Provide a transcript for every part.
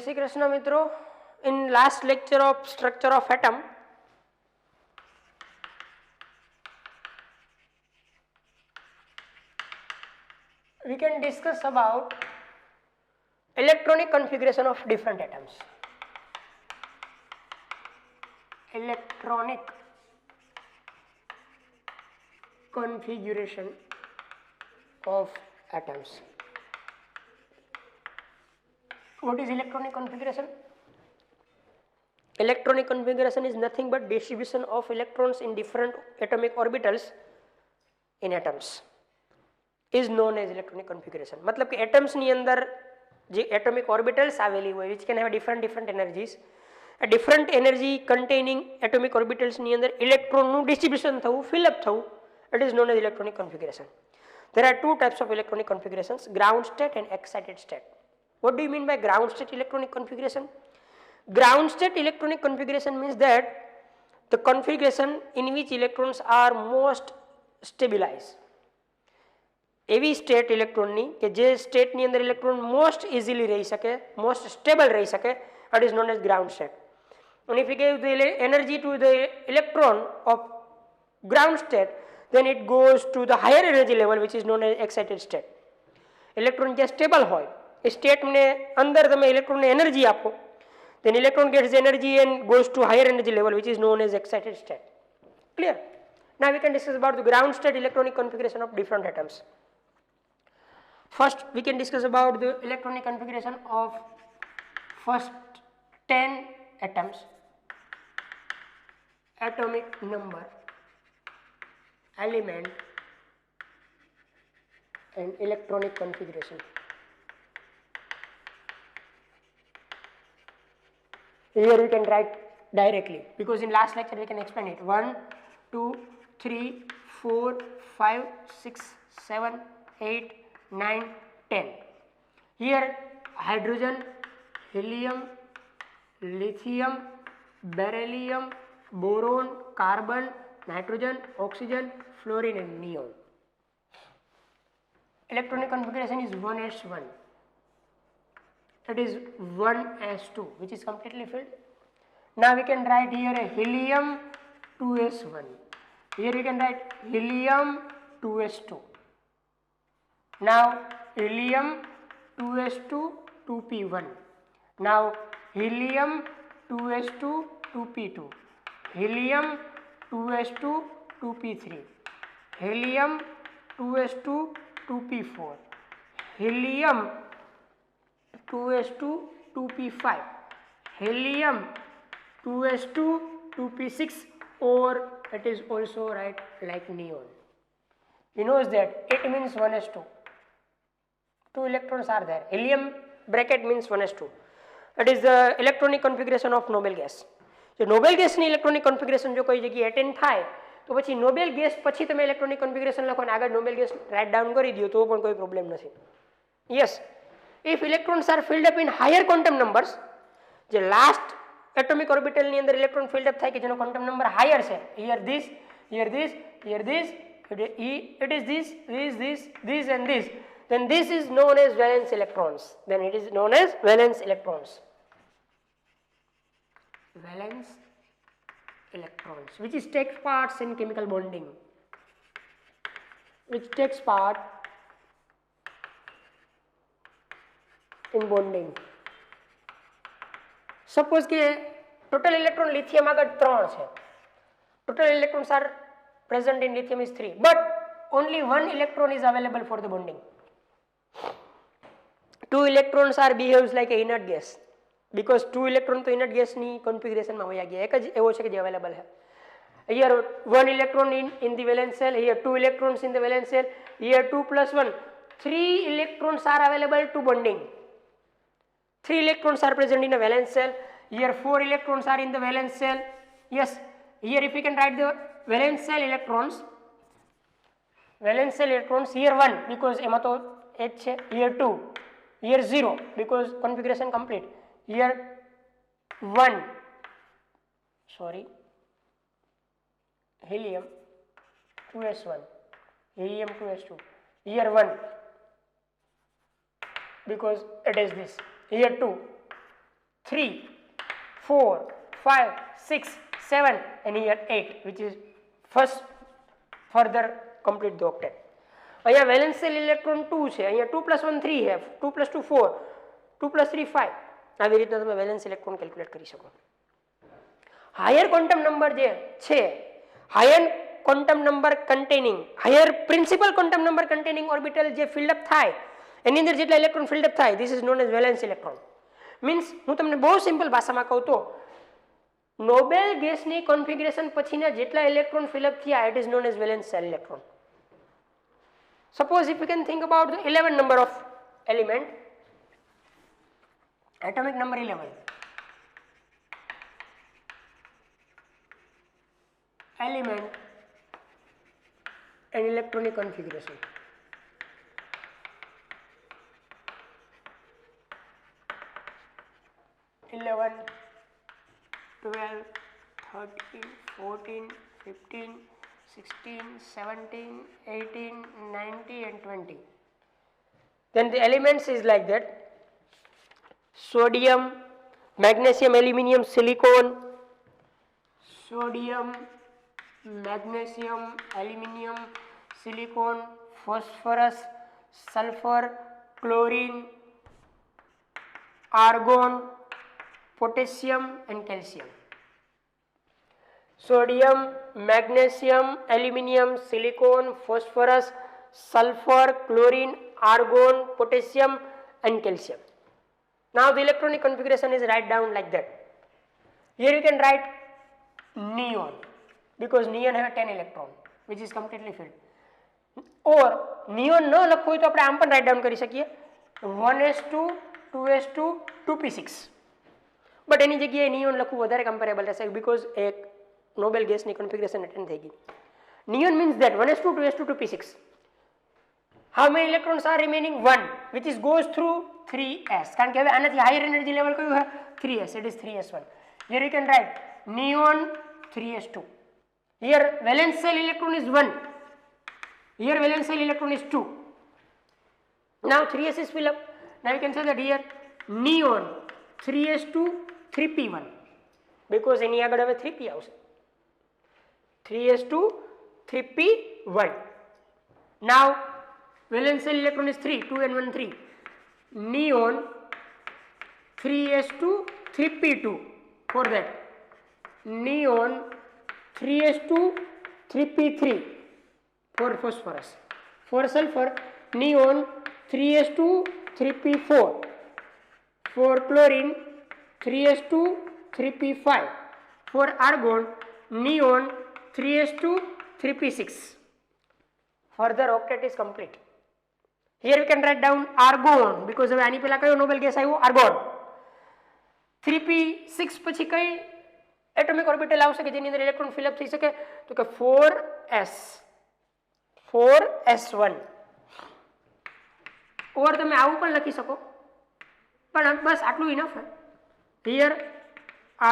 श्री कृष्ण मित्रों. In last lecture of structure of atom, we can discuss about electronic configuration of different atoms. Electronic configuration of atoms. What is electronic configuration? Electronic configuration is nothing but distribution of electrons in different atomic orbitals in atoms is known as electronic configuration. मतलब कि atoms ની અંદર જે atomic orbitals આવેલી હોય which can have different energies, a different energy containing atomic orbitals ની અંદર electron નું distribution થવું, fill up થવું, it is known as electronic configuration. There are two types of electronic configurations, ground state and excited state. What do you mean by ground state electronic configuration? Ground state electronic configuration means that the configuration in which electrons are most stabilized. એવી state ઇલેક્ટ્રોનની કે જે સ્ટેટની અંદર electron most easily રહી શકે, most stable રહી શકે, that is known as ground state. And if we give the energy to the electron of ground state, then it goes to the higher energy level which is known as excited state. Electron જે stable હોય એ સ્ટેટને અંદર તમે ઇલેક્ટ્રોનને energy આપો, then electron gets energy and goes to higher energy level which is known as excited state. Clear? Now we can discuss about the ground state electronic configuration of different atoms. First we can discuss about the electronic configuration of first 10 atoms, atomic number, element and electronic configuration. Here we can write directly because in last lecture we can explain it. 1, 2, 3, 4, 5, 6, 7, 8, 9, 10. Here hydrogen, helium, lithium, beryllium, boron, carbon, nitrogen, oxygen, fluorine and neon. Electronic configuration is 1s1. It is 1s2 which is completely filled. Now we can write here a helium 2s1. Here we can write helium 2s2. Now helium 2s2 2p1. Now helium 2s2 2p2. Helium 2s2 2p3. Helium 2s2 2p4. Helium 2s2 2p5. Helium 2s2 2p6, or it is also right like neon. You know that it means 1s2. Two electrons are there. Helium bracket means 1s2. It is the electronic configuration of noble gas. જો Nobel ગેસની electronic configuration જો કોઈ જગ્યાએ attend થાય તો પછી Nobel gas પછી તમે ઇલેક્ટ્રોનિક કન્ફિગરેશન લખો અને આગળ નોબેલ ગેસ રાઇટ ડાઉન કરી દો તો પણ કોઈ પ્રોબ્લેમ નથી. Yes, if electrons are filled up in higher quantum numbers, જે લાસ્ટ એટોમિક ઓર્બિટલની અંદર ઇલેક્ટ્રોન ફિલ્ડ અપ થાય કે જેનો ક્વોન્ટમ નંબર હાયર છે, here this, here this, here this, it is this and this, then this is known as valence electrons. Then it is known as valence electrons. Valence electrons, which is takes parts in chemical bonding, which takes part in bonding. Suppose કે total electron lithium આગળ 3 છે. Total electrons are present in lithium is 3, but only 1 electron is available for the bonding. 2 electrons are behaves like a inert gas because 2 electron તો inert gas ની configuration માં વયા ગયા. એક જ એવો છે કે જે available છે. Here 1 electron in the valence shell, here 2 electrons in the valence shell, here 2 plus 1, 3 electrons are available to bonding. 3 electrons are present in the valence shell. Here 4 electrons are in the valence shell. Yes, here if we can write the valence shell electrons, here 1 because એમાં તો H છે, here 2, here 0 because configuration complete, here 1, sorry, helium 2s1, helium 2s2, here 1 because it is this, here 2, 3, 4, 5, 6, 7 and here 8, which is first further complete the octet. અહીંયા વેલેન્શિયલ electron 2 છે, અહીંયા 2 + 1 3 है, 2 + 2 4, 2 + 3 5. આવી રીતના તમે વેલેન્સ ઇલેક્ટ્રોન કેલ્ક્યુલેટ કરી શકો. હાયર ક્વોન્ટમ નંબર જે છે, higher quantum number containing, higher principal quantum number containing orbital જે ફિલ્ડ અપ થાય એની અંદર જેટલા ઇલેક્ટ્રોન ફિલ્ડ અપ થાય, this is known as valence electron. Means હું તમને બહુ સિમ્પલ ભાષામાં કહું તો નોબેલ ગેસની કોન્ફિગરેશન પછીના જેટલા ઇલેક્ટ્રોન ફિલ અપ થયા, it is known as valence shell electron. Suppose if you can think about the 11 number of element, atomic number 11, element and electronic configuration. Eleven, 12, 13, 14, 15, 16, 17, 18, 19 and 20. Then the elements is like that: sodium, magnesium, aluminium, silicon, sodium, magnesium, aluminium, silicon, phosphorus, sulfur, chlorine, argon, potassium and calcium. Sodium, magnesium, aluminium, silicon, phosphorus, sulfur, chlorine, argon, potassium and calcium. Now the electronic configuration is write down like that. Here you can write neon, because neon have 10 electron which is completely filled. Or neon ન લખવું હોય તો આપણે આમ પણ write down કરી શકીએ 1s2, 2s2, 2p6. But એની જગ્યાએ નિયોન લખવું વધારે કમ્પેરેબલ રહેશે, બીકોઝ એક નોબેલ ગેસની કોન્ફિગરેશન અટેન્ડ થઈ ગઈ. Neon means that 1s2, 2s2, 2p6. How many electrons are remaining? 1, which is goes through 3s. કારણ કે હવે આનાથી હાયર એનર્જી લેવલ કયું છે? 3s. It is 3s1. Here you can write neon 3s2. Here valence shell electron is 1. Here valence shell electron is 2. Now 3s is fill up. Now you can say that here neon 3s2, 3p1, because એની આગળ હવે 3p આવશે. 3s2, 3p1. Now valence shell electron is 3, 2 and 1 3. Neon 3s2, 3p2. For that neon 3s2, 3p3 for phosphorus. For sulfur neon 3s2, 3p4. For chlorine 3s2, 3p5. For argon neon 3s2, 3p6. Further octet is complete. Here we can write down argon, because હવે આની પહેલા કયો Nobel gas આવ્યો? Argon. 3p6 પછી કઈ atomic orbital આવશે કે જેની અંદર ઇલેક્ટ્રોન ફિલ અપ થઈ શકે? તો કે 4s, 4s1. ઓર તમે આવું પણ લખી શકો, પણ બસ આટલું ઇનફ है. Here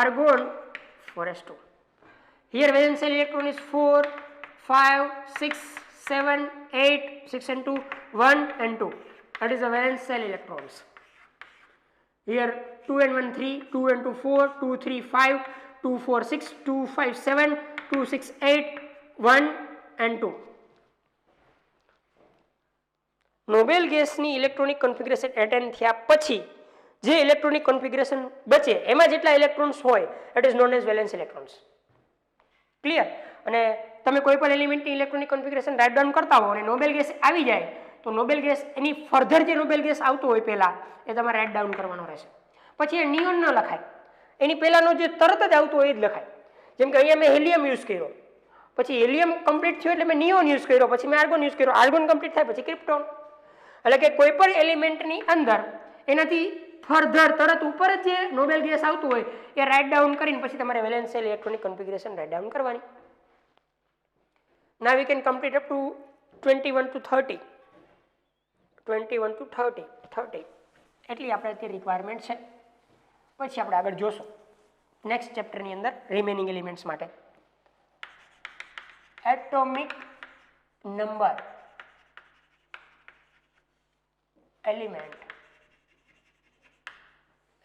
argon 4s2. Here valence shell electron is 4, 5, 6, 7, 8, 6 and 2, 1 and 2. That is the valence shell electrons. Here 2 and 1 3, 2 and 2 4, 2 3 5, 2 4 6, 2 5 7, 2 6 8, 1 and 2. Nobel ગેસની ઇલેક્ટ્રોનિક કોન્ફિગરેશન એટેન્ડ થયા પછી જે ઇલેક્ટ્રોનિક કોન્ફિગરેશન બચે એમાં જેટલા ઇલેક્ટ્રોન્સ હોય it is known as valence electrons. Clear? અને તમે કોઈ પણ એલિમેન્ટની ઇલેક્ટ્રોનિક કોન્ફિગરેશન રાઇટ ડાઉન કરતા હો અને નોબેલ ગેસ આવી જાય તો નોબેલ ગેસ એની ફર્ધર જે નોબેલ ગેસ આવતો હોય પહેલા એ તમારે રાઇટ ડાઉન કરવાનો રહેશે. પછી એ નિયોન ન લખાય, એની પહેલાનો જે તરત જ આવતો હોય એ જ લખાય. જેમ કે અહીંયા મેં હેલિયમ યુઝ કર્યો, પછી હેલિયમ કમ્પ્લીટ થયો એટલે મેં નિયોન યુઝ કર્યો, પછી મેં આર્ગોન યુઝ કર્યો, આર્ગોન કમ્પ્લીટ થાય પછી ક્રિપ્ટોન. એટલે કે કોઈ પણ એલિમેન્ટની અંદર એનાથી ફર્ધર તરત ઉપર જ જે નોબેલ ગેસ આવતું હોય એ રાઇટ ડાઉન કરીને પછી તમારે valence shell electronic configuration write down કરવાની. Now we can complete up to 21 to 30. 21 to 30. એટલી આપણે તે રિક્વાયરમેન્ટ છે. પછી આપણે આગળ જોશું નેક્સ્ટ ચેપ્ટરની અંદર રિમેનિંગ એલિમેન્ટ્સ માટે. Atomic number element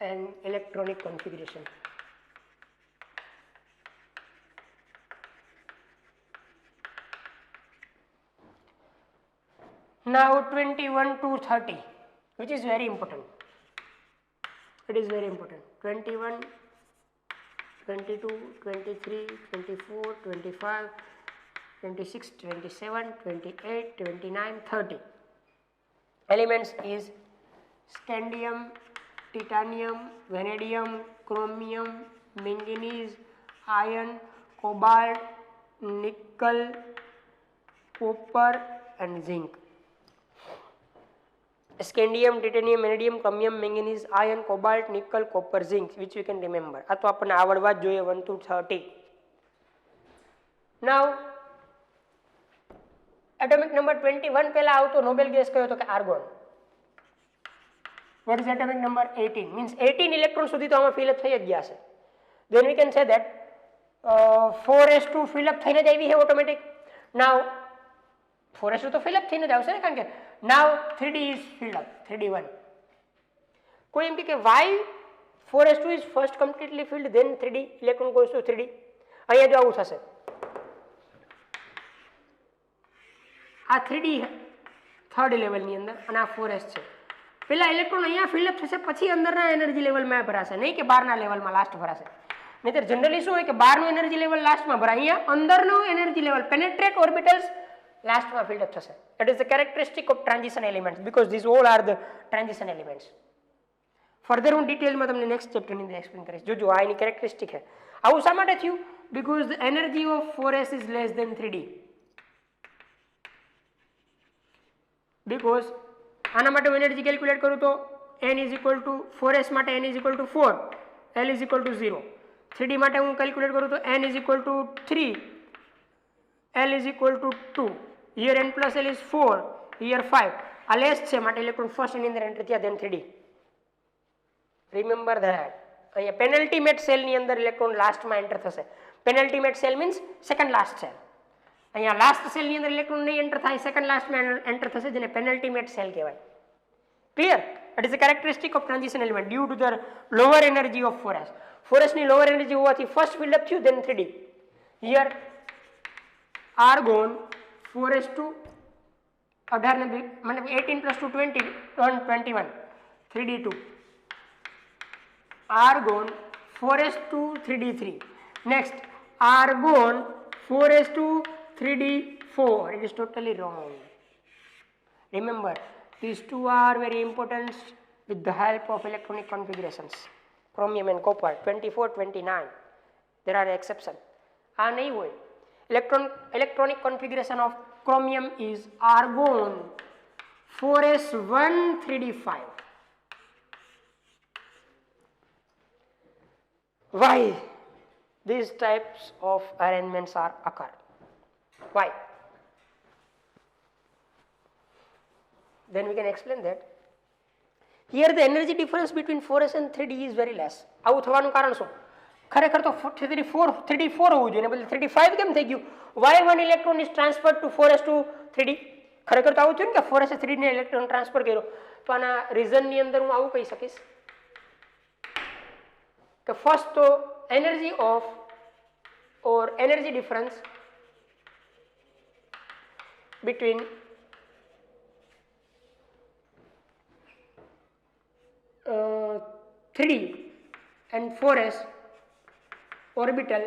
and electronic configuration. Now 21 to 30, which is very important. It is very important. 21, 22, 23, 24, 25, 26, 27, 28, 29, 30. Elements is scandium, titanium, vanadium, chromium, manganese, iron, cobalt, nickel, copper and zinc. Scandium, titanium, vanadium, chromium, manganese, iron, cobalt, nickel, copper, zinc, which we can remember. આ તો આપણને આવડવા જ જોઈએ 1 to 30. Now atomic number 21 પહેલા આવતો Nobel gas કયો તો કે argon. What is atomic number 18? Means 18 electron સુધી તો આમાં fill up થઈ જ ગયા છે. Then we can say that 4s2 fill up થઈને જ આવી છે automatic. Now 4s2 તો fill up થઈને જ આવશે ને, કારણ કે now 3d is filled up, 3d1. કોઈ એમ કે why 4s2 is first completely filled then 3d electron goes to 3d? અહીંયા જો આવું થશે, આ 3d થર્ડ લેવલની અંદર અને આ 4s છે. પેલા ઇલેક્ટ્રોન અહીંયા ફિલઅપ થશે, પછી અંદરના એનર્જી લેવલમાં ભરાશે, નહીં કે બહારના લેવલમાં લાસ્ટ ભરાશે. નહીતર જનરલી શું હોય કે બહારનું એનર્જી લેવલ લાસ્ટમાં ભરાય, અહીંયા અંદરનો એનર્જી લેવલ પેનેટ્રેટ ઓર્બિટલ્સ લાસ્ટમાં ફિલ્ડ અપ થશે. That is the characteristic of transition elements, because these all are the transition elements. Further હું ડિટેલમાં તમને નેક્સ્ટ ચેપ્ટરની અંદર એક્સપ્લેન કરીશ. જોજો આ એની કેરેક્ટરિસ્ટિક છે. આવું શા માટે થયું? Because the energy of 4s is less than 3d. Because આના માટે હું એનર્જી કેલ્ક્યુલેટ કરું તો n is equal to 4s માટે n is equal to 4, l is equal to 0. 3d માટે હું કેલ્ક્યુલેટ કરું તો n is equal to 3, l is equal to 2. Here n plus l is 4, here 5. આ less છે માટે ઇલેક્ટ્રોન ફર્સ્ટ એની અંદર enter થયા, then 3d. Remember that. અહીંયા પેનલ્ટીમેટ સેલની અંદર ઇલેક્ટ્રોન લાસ્ટમાં એન્ટર થશે. Penultimate cell means second last cell. અહીંયા લાસ્ટ સેલની અંદર ઇલેક્ટ્રોન નહીં એન્ટર થાય, સેકન્ડ લાસ્ટમાં એન્ટર થશે, જેને પેનલ્ટીમેટ સેલ કહેવાય. Clear? That is the characteristic of transition element due to the lower energy of 4s. 4s ની lower energy હોવાથી first fill up થયું, then 3d. Here argon 4s2 18 ને મતલબ 18 plus 2 20 21 3d2. argon 4s2 3d3. next argon 4s2 3d4. It is totally wrong. Remember, these two are very important with the help of electronic configurations. Chromium and copper 24 29. There are exceptions. આ નહીં હોય. Electronic configuration of chromium is argon 4s1 3d5. Why these types of arrangements are occur? Why? Then we can explain that. Here the energy difference between 4s and 3d is very less. આવું થવાનું કારણ શું? ખરેખર તો 3d4 હોવું જોઈએ ને બદલે 3d5 કેમ થઈ ગયું? Why one electron is transferred to 4s to 3d? ખરેખર તો આવું થયું ને કે 4s એ 3d ને ઇલેક્ટ્રોન ટ્રાન્સફર કર્યો. તો આના રીઝનની અંદર હું આવું કહી શકીશ કે ફર્સ્ટ તો energy of or energy difference between uh, 3d and 4s orbital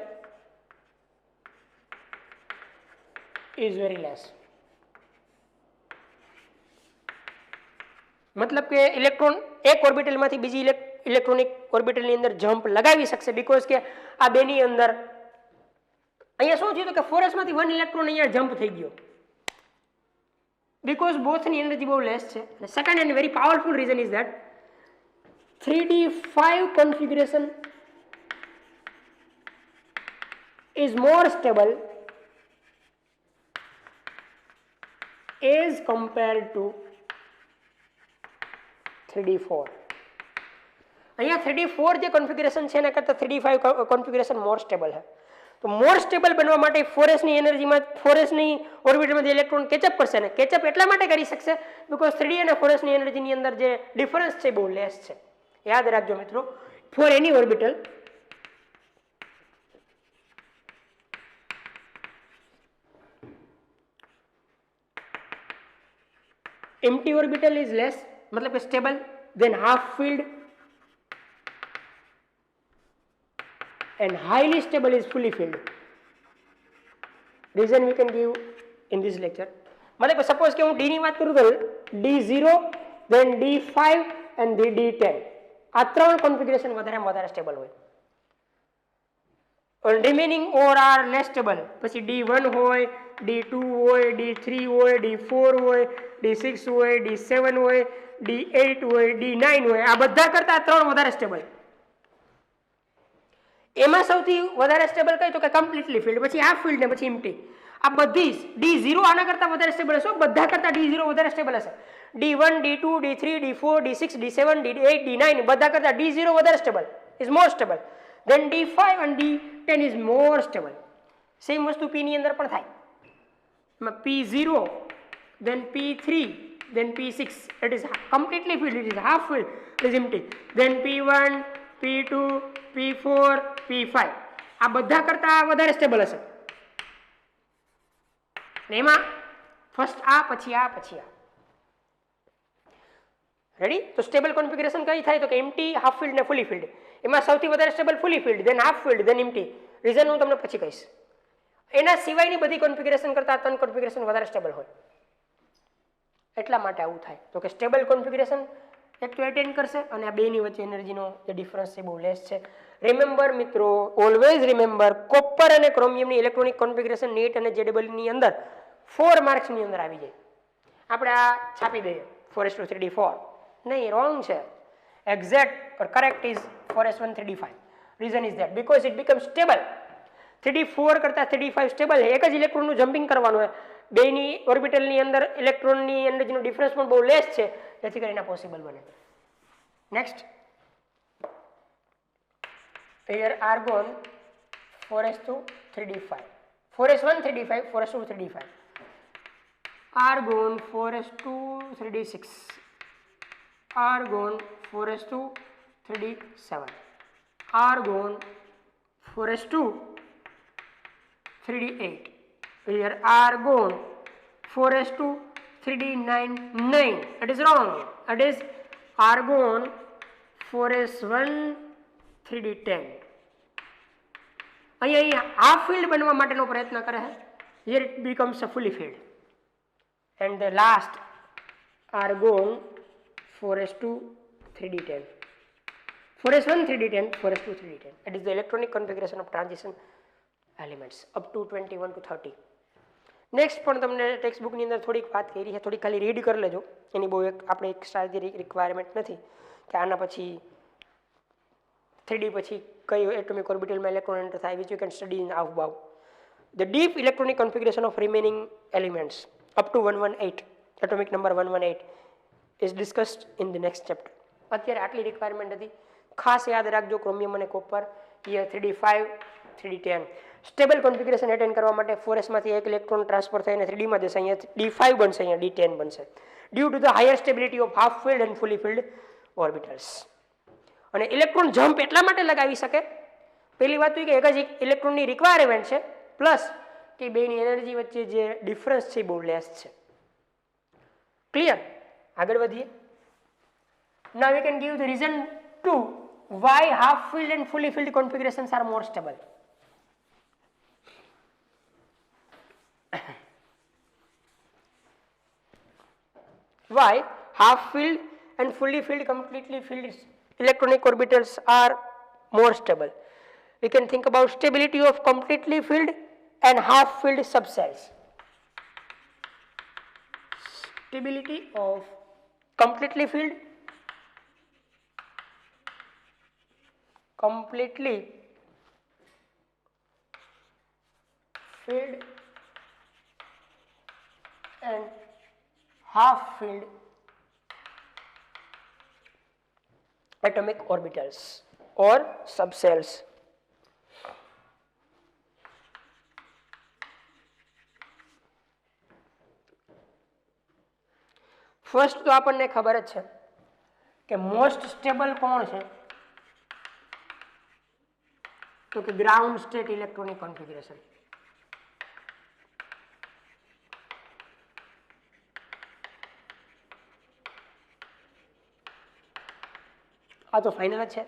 is very less. मतलब કે ઇલેક્ટ્રોન એક ઓર્બિટલમાંથી બીજી ઇલેક્ટ્રોનિક ઓર્બિટલની અંદર જમ્પ લગાવી શકશે, બીકોઝ કે આ બેની અંદર અહીંયા શું થયું કે 4s માંથી 1 ઇલેક્ટ્રોન અહીંયા જમ્પ થઈ ગયો, because both ની એનર્જી બહુ લેસ છે. અને second and very powerful reason is that 3d5 configuration is more stable as compared to 3d4. અહીંયા 3d4 જે configuration છે એના કરતાં 3d5 configuration more stable છે. તો મોર સ્ટેબલ બનવા માટે 4s ની એનર્જીમાં 4s ની ઓર્બિટલમાં જે ઇલેક્ટ્રોન કેચઅપ કરશે ને કેચઅપ એટલા માટે કરી શકશે બીકોઝ 3d અને 4s ની એનર્જીની અંદર જે ડિફરન્સ છે બહુ લેસ છે. याद रखो मित्रों, for any orbital empty orbital is less, मतलब stable than half filled, and highly stable is fully filled. Reason we can give in this lecture. मतलब suppose कि હું D ની વાત કરું તો D0, then D5 and D10 આ ત્રણ કોન્ફિગરેશન વધારે સ્ટેબલ હોય. રિમેનિંગ ઓર આર લેસ સ્ટેબલ. પછી D1 હોય, D2 હોય, D3 હોય, D4 હોય, D6 હોય, D7 હોય, D8 હોય, D9 હોય. આ બધા કરતા ત્રણ વધારે સ્ટેબલ. એમાં સૌથી વધારે સ્ટેબલ કઈ તો કે કમ્પ્લીટલી ફિલ્ડ, પછી હાફ ફિલ્ડ ને પછી એમ્પ્ટી. આ બધી D0 આના કરતા વધારે સ્ટેબલ હશે, બધા કરતા D0 વધારે સ્ટેબલ હશે. D1, D2, D3, D4, D6, D7, D8, D9 બધા કરતા D0 વધારે stable, is more stable. Then D5 and D10 is more stable. Same વસ્તુ P ની અંદર પણ થાય. P0, then P3, then P6, it is completely filled, it is half filled, it is empty. Then P1, P2, P4, P5 આ બધા કરતા વધારે stable હશે. એમાં ફર્સ્ટ આ પછી આ પછી આ. રેડી? તો સ્ટેબલ કોન્ફિગરેશન કઈ થાય તો કે એમ્પ્ટી, હાફ ફિલ્ડ ને ફુલી ફિલ્ડ. એમાં સૌથી વધારે સ્ટેબલ ફુલી ફિલ્ડ, દેન હાફ ફિલ્ડ, દેન એમ્પ્ટી. રીઝન હું તમને પછી કહીશ. એના સિવાયની બધી કોન્ફિગરેશન કરતા ત્રણ કોન્ફિગરેશન વધારે સ્ટેબલ હોય, એટલા માટે આવું થાય. તો કે સ્ટેબલ કોન્ફિગરેશન એક તો એટેન્ડ કરશે અને આ બેની વચ્ચે એનર્જીનો જે ડિફરન્સ છે બહુ લેસ છે. રિમેમ્બર મિત્રો, ઓલવેઝ રિમેમ્બર, કોપર અને ક્રોમિયમની ઇલેક્ટ્રોનિક કોન્ફિગરેશન નીટ અને JEE ની અંદર 4 માર્ક્સની અંદર આવી જાય. આપણે આ છાપી દઈએ 4:3D4. નહીં, રોંગ છે. Exact or correct is 4:3D5. reason is that because it becomes stable. 3D4 કરતા 3D5 સ્ટેબલ છે. એક જ ઇલેક્ટ્રોનનું જમ્પિંગ કરવાનું હોય, બેની ઓર્બિટલની અંદર ઇલેક્ટ્રોનની એનર્જીનો ડિફરન્સ પણ બહુ લેસ છે, જેથી કરીને પોસિબલ બને. Next, here argon 4:3D5, 4:1 3D5, 4:2 3D5, argon 4:3D6, argon 4:2 3D7, argon 4:2 3D8. Here argon 4:2 3D9, 9. It is wrong. It is argon 4:1 3D10. અહીંયા હાફ ફિલ્ડ બનવા માટેનો પ્રયત્ન કરે છે. Here it becomes a fully filled. And the last argon 4:2 3D10. 4:1 3D10, 4:2 3D10. It is the electronic configuration of transition elements up to 21 to 30. Next પણ તમને text બુકની અંદર થોડીક વાત કરી છે, થોડીક ખાલી રીડ કરી લેજો. એની બહુ આપણે એક્સ્ટ્રા રિક્વાયરમેન્ટ નથી કે આના પછી 3D પછી કઈ એટોમિક ઓર્બિટલમાં ઇલેક્ટ્રોન એન્ટર થાય, which you can study in above. The deep electronic configuration of remaining elements up to 118, atomic number 118 is discussed in the next chapter. અત્યારે આટલી રિક્વાયરમેન્ટ હતી. ખાસ યાદ રાખજો, ક્રોમિયમ અને copper here 3D5 3D10. Stable configuration attend કરવા માટે 4s માંથી એક ઇલેક્ટ્રોન ટ્રાન્સફર થઈને 3D માં જશે, અહીંયા D5 બનશે, અહીંયા D10 બનશે, due to the higher stability of half filled and fully filled orbitals. અને ઇલેક્ટ્રોન જમ્પ એટલા માટે લગાવી શકે, પહેલી વાત તો કે એક જ ઇલેક્ટ્રોનની રિક્વાયરમેન્ટ છે, પ્લસ કે બેની એનર્જી વચ્ચે જે ડિફરન્સ છે બહુ લેસ છે. ક્લિયર? આગળ વધીએ. Now we can give the reason to why half filled and fully filled configurations are more stable. Why half filled and fully filled, completely filled electronic orbitals are more stable? We can think about stability of completely filled and half filled subcells. Stability of completely filled, and half filled atomic orbitals or subcells. First તો આપણને ખબર જ છે કે most stable કોણ છે? તો કે ગ્રાઉન્ડ સ્ટેટ ઇલેક્ટ્રોનિક કોન્ફિગરેશન. આ તો ફાઇનલ જ છે.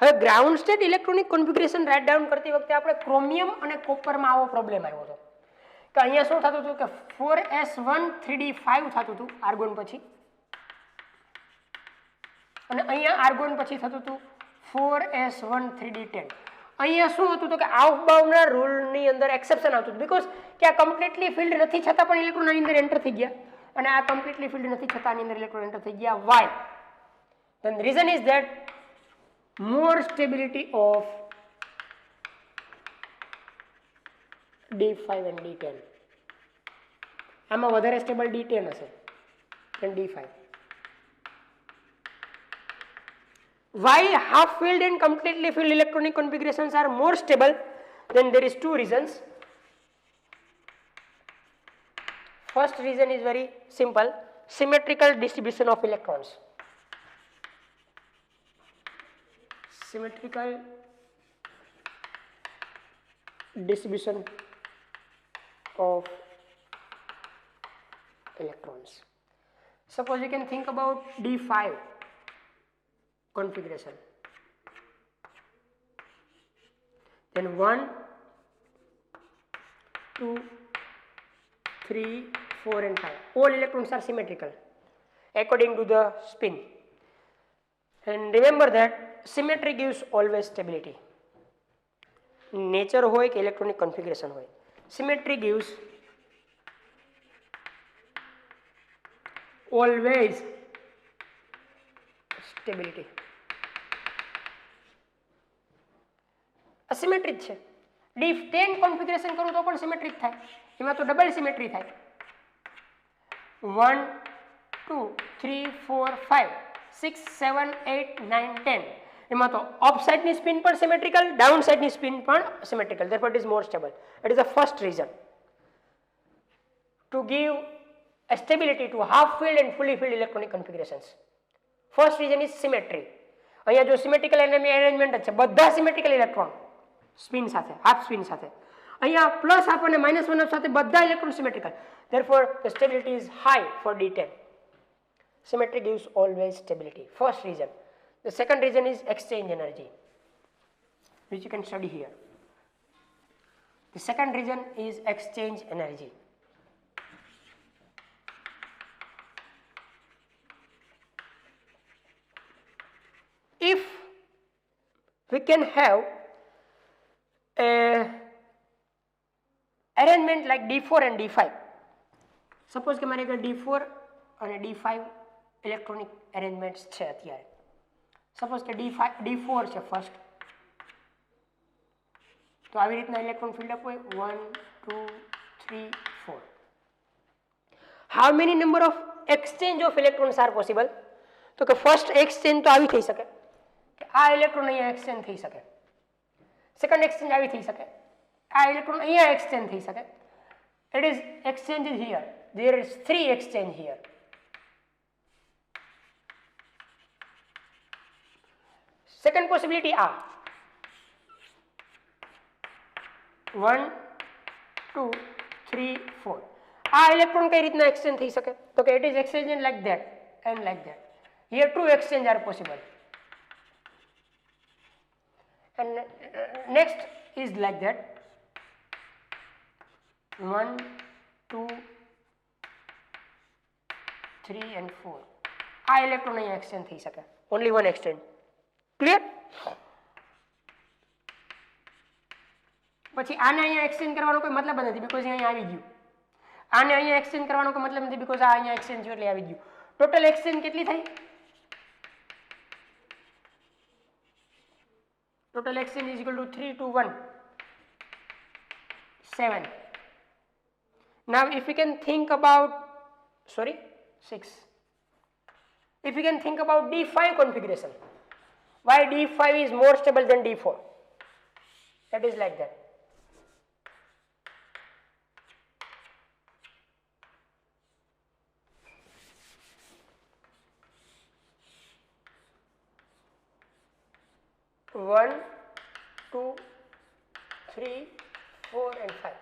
હવે ground state electronic configuration write down કરતી વખતે આપણે ક્રોમિયમ અને કોપરમાં આવો પ્રોબ્લેમ આવ્યો હતો કે અહીંયા શું થતું હતું કે 4s1 3d5 થતું હતું આર્ગોન પછી, અને અહીંયા આર્ગોન પછી થતું હતું 4s1 3d10. અહીંયા શું હતું તો કે આઉટબાઉન્ડના રૂલની અંદર એક્સેપ્શન આવતું હતું, બીકોઝ કે આ કમ્પ્લીટલી ફિલ્ડ નથી છતાં પણ ઇલેક્ટ્રોન આની અંદર એન્ટર થઈ ગયા, અને આ કમ્પ્લીટલી ફિલ્ડ નથી છતાં આની અંદર ઇલેક્ટ્રોન એન્ટર થઈ ગયા. Y? Then the reason is that more stability of D5 and D10. આમાં વધારે સ્ટેબલ D10 હશે than D5. Why half filled and completely filled electronic configurations are more stable? Then there is two reasons. First reason is very simple: symmetrical distribution of electrons. Symmetrical distribution of electrons. Suppose you can think about D5 configuration. Then 1, 2, 3, 4 and 5. All electrons are symmetrical according to the spin. And remember that symmetry gives always stability. Nature hoy ke electronic configuration hoy, symmetry gives always stability. Asymmetric છે. D10 configuration કરું તો પણ symmetric થાય, એમાં તો double symmetry થાય. 1, 2, 3, 4, 5, 6, 7, 8, 9, 10. એમાં તો અપ સાઇડની સ્પિન પણ સિમેટ્રિકલ, ડાઉન સાઇડની સ્પિન પણ symmetrical. Therefore it is more stable. It is the first reason to give a stability to half filled and fully filled electronic configurations. First reason is symmetry. અહીંયા જો symmetrical arrangement જ છે, બધા symmetrical electron spin સાથે, half spin સાથે. અહીંયા plus half અને -1 half સાથે બધા electron symmetrical. Therefore the stability is high for D10. Symmetry gives always stability. First reason. The second reason is exchange energy, which you can study here. The second reason is exchange energy. If we can have a arrangement like D4 and D5, suppose કે મારી આગળ D4 અને D5 electronic arrangements છે અત્યારે. Suppose કે D4 છે first, તો આવી રીતના ઇલેક્ટ્રોન ફિલ્ડ અપ હોય 1, 2, 3, 4. How many number of exchange of electrons are possible? તો કે ફર્સ્ટ એક્સચેન્જ તો આવી થઈ શકે કે આ ઇલેક્ટ્રોન અહીંયા એક્સચેન્જ થઈ શકે, સેકન્ડ એક્સચેન્જ આવી થઈ શકે, આ ઇલેક્ટ્રોન અહીંયા એક્સચેન્જ થઈ શકે. It is exchange here. There is 3 exchange here. Second possibility are 1, 2, 3, 4. આ ઇલેક્ટ્રોન કઈ રીતના એક્સચેન્જ થઈ શકે? તો કે it is exchanging like that and like that. Here 2 exchange are possible. And next is like that. 1, 2, 3 and 4. આ electron અહીંયા exchange થઈ શકે. Only one exchange. Clear? પછી આને અહીંયા એક્સચેન્જ કરવાનો કોઈ મતલબ નથી, બીકોઝ અહીંયા આવી ગયું. આને અહીંયા એક્સચેન્જ કરવાનો કોઈ મતલબ નથી, બીકોઝ આ અહીંયા એક્સચેન્જ થયું એટલે આવી ગયું. ટોટલ એક્સચેન્જ કેટલી થઈ? Total exchange is equal to 3 to 1, 7. Now if we can think about, 6. If we can think about D5 configuration, why D5 is more stable than D4? That is like that. 1 2 3 4 and 5.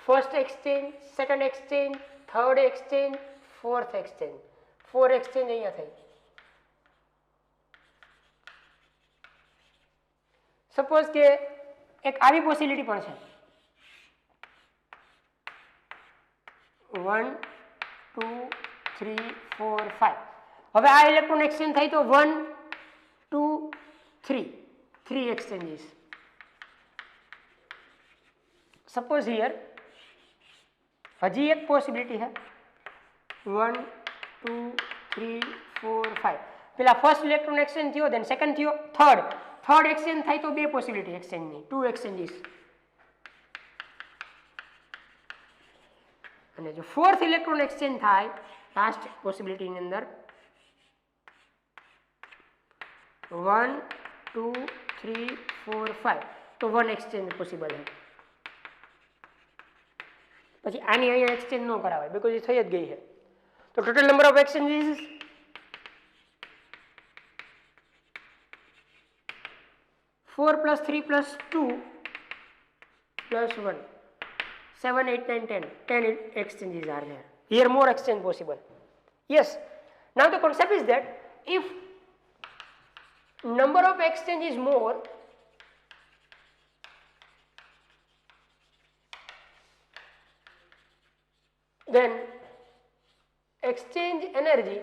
First exchange, second exchange, third exchange, fourth exchange. 4 exchange અહીંયા થઈ. Suppose કે એક આવી possibility પણ છે, 1 2 3 4 5. હવે આ electron exchange થાય તો 1 2 3 exchanges. Suppose here હજી એક પોસિબિલિટી है 1 2 3 4 5. પેલા ફર્સ્ટ ઇલેક્ટ્રોન એક્સચેન્જ થયો, દેન સેકન્ડ થયો, થર્ડ એક્સચેન્જ થાય તો બે પોસિબિલિટી એક્સચેન્જની, 2 exchanges. અને જો ફોર્થ ઇલેક્ટ્રોન એક્સચેન્જ થાય લાસ્ટ પોસિબિલિટીની અંદર 1 2 3 4 5 તો 1 exchange પોસિબલ है. પછી આની અહીંયા એક્સચેન્જ ન કરાવાય બીકોઝ એ થઈ જ ગઈ છે. તો total number of exchanges 4 + 3 + 2 + 1 7 8 9 10 exchanges are there. Here more exchange possible. Yes. Now the concept is that if number of exchange is more, then exchange energy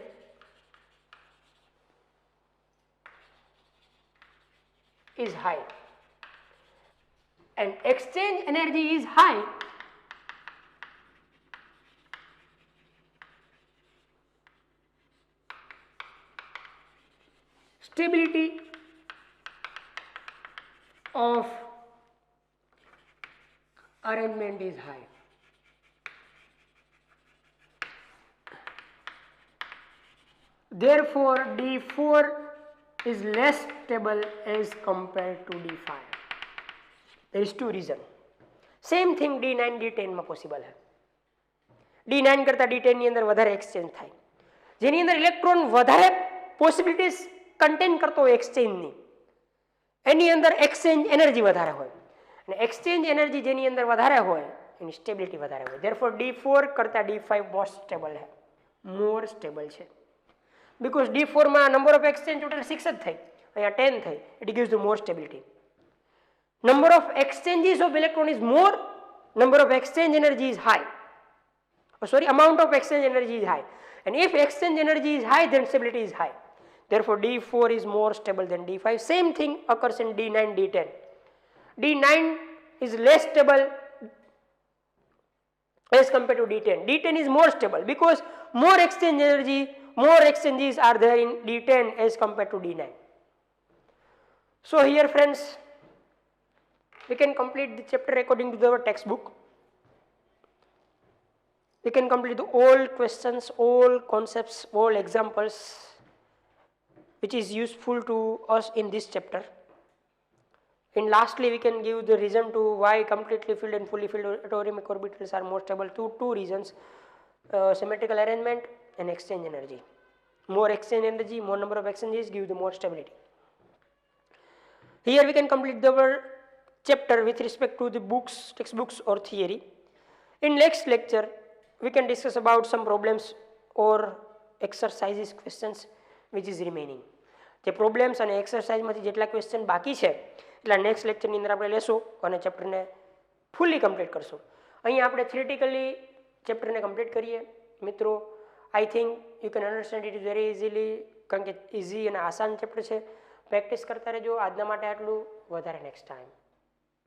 is high, and exchange energy is high stability of arrangement is high. Therefore, D4 is less stable as compared to D5. There is two reasons. Same thing D9 D10 में possible है. D9 करता D10 ની અંદર વધારે exchange થાય, જેની અંદર electron વધારે પોસિબિલિટીઝ કન્ટેન કરતો હોય એક્સચેન્જની, એની અંદર એક્સચેન્જ એનર્જી વધારે હોય, અને એક્સચેન્જ એનર્જી જેની અંદર વધારે હોય એની સ્ટેબિલિટી વધારે હોય. Therefore, D4 કરતા D5 મોર સ્ટેબલ है, મોર સ્ટેબલ છે. Because D4 માં નંબર ઓફ એક્સચેન્જ ટોટલ 6 જ થઈ, અહીંયા 10 થઈ. It gives the more stability. Number of exchanges of electron is more, number of exchange energy is high. Amount of exchange energy is high. And if exchange energy is high, then stability is high. Therefore, D4 is more stable than D5. Same thing occurs in D9 D10. D9 is less stable as compared to D10. D10 is more stable because more exchange energy, more exchanges are there in D10 as compared to D9. So here friends, we can complete the chapter according to our textbook. We can complete the all questions, all concepts, all examples which is useful to us in this chapter. And lastly, we can give the reason to why completely filled and fully filled atomic orbitals are more stable. Two reasons, symmetrical arrangement and exchange energy. More exchange energy, more number of exchanges give the more stability. Here we can complete our chapter with respect to the books, textbooks or theory. In next lecture, we can discuss about some problems or exercises, questions which is remaining. જે problems અને એક્સરસાઇઝમાંથી જેટલા question બાકી છે એટલા next લેક્ચરની અંદર આપણે લેશું અને ચેપ્ટરને ફૂલ્લી કમ્પ્લીટ કરશું. અહીંયા આપણે થિયરિટિકલી ચેપ્ટરને કમ્પ્લીટ કરીએ મિત્રો. I think you can understand it very easily, કારણ કે ઇઝી અને આસાન ચેપ્ટર છે. પ્રેક્ટિસ કરતા રહેજો. આજના માટે આટલું, વધારે નેક્સ્ટ ટાઈમ.